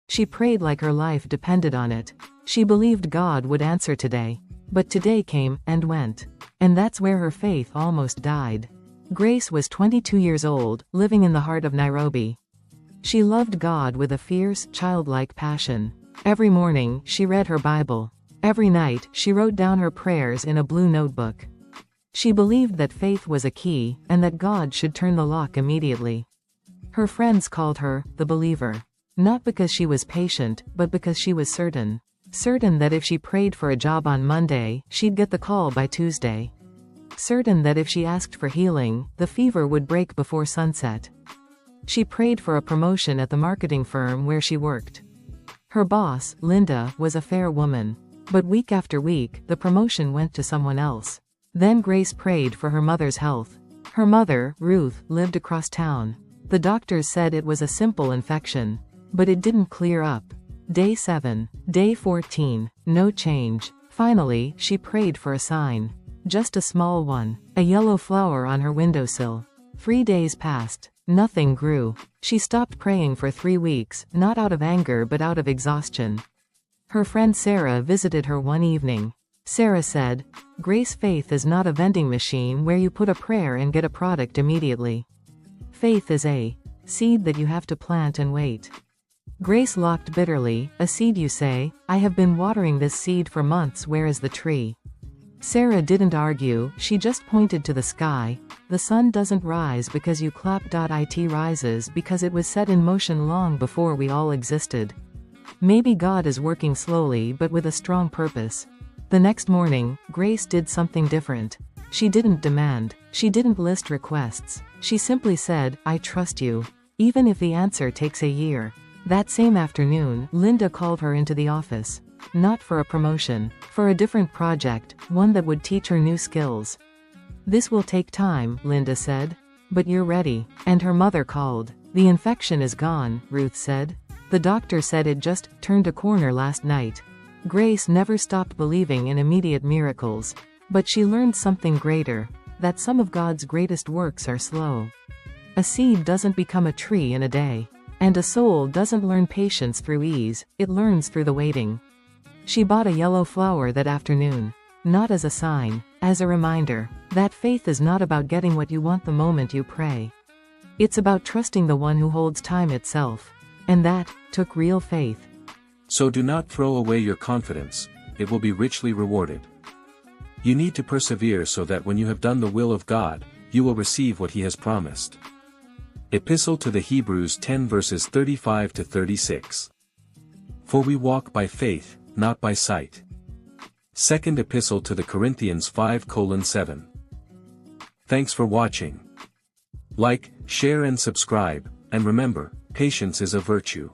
She prayed like her life depended on it. She believed God would answer today. But today came and went. And that's where her faith almost died. Grace was 22 years old, living in the heart of Nairobi. She loved God with a fierce, childlike passion. Every morning, she read her Bible. Every night, she wrote down her prayers in a blue notebook. She believed that faith was a key, and that God should turn the lock immediately. Her friends called her the believer. Not because she was patient, but because she was certain. Certain that if she prayed for a job on Monday, she'd get the call by Tuesday. Certain that if she asked for healing, the fever would break before sunset. She prayed for a promotion at the marketing firm where she worked. Her boss, Linda, was a fair woman. But week after week, the promotion went to someone else. Then Grace prayed for her mother's health. Her mother, Ruth, lived across town. The doctors said it was a simple infection. But it didn't clear up. Day 7. Day 14. No change. Finally, she prayed for a sign. Just a small one. A yellow flower on her windowsill. 3 days passed. Nothing grew. She stopped praying for 3 weeks, not out of anger but out of exhaustion. Her friend Sarah visited her one evening. Sarah said, "Grace, faith is not a vending machine where you put a prayer and get a product immediately. Faith is a seed that you have to plant and wait." Grace laughed bitterly. "A seed, you say? I have been watering this seed for months. Where is the tree?" Sarah didn't argue, she just pointed to the sky. "The sun doesn't rise because you clap. It rises because it was set in motion long before we all existed. Maybe God is working slowly but with a strong purpose." The next morning, Grace did something different. She didn't demand. She didn't list requests. She simply said, "I trust you. Even if the answer takes a year." That same afternoon, Linda called her into the office. Not for a promotion. For a different project, one that would teach her new skills. "This will take time," Linda said. "But you're ready." And her mother called. "The infection is gone," Ruth said. "The doctor said it just turned a corner last night." Grace never stopped believing in immediate miracles. But she learned something greater. That some of God's greatest works are slow. A seed doesn't become a tree in a day. And a soul doesn't learn patience through ease, it learns through the waiting. She bought a yellow flower that afternoon. Not as a sign, as a reminder, that faith is not about getting what you want the moment you pray. It's about trusting the one who holds time itself. And that took real faith. So do not throw away your confidence, it will be richly rewarded. You need to persevere so that when you have done the will of God, you will receive what He has promised. Epistle to the Hebrews 10 verses 35 to 36. For we walk by faith, not by sight. Second Epistle to the Corinthians 5:7. Thanks for watching. Like, share and subscribe, and remember, patience is a virtue.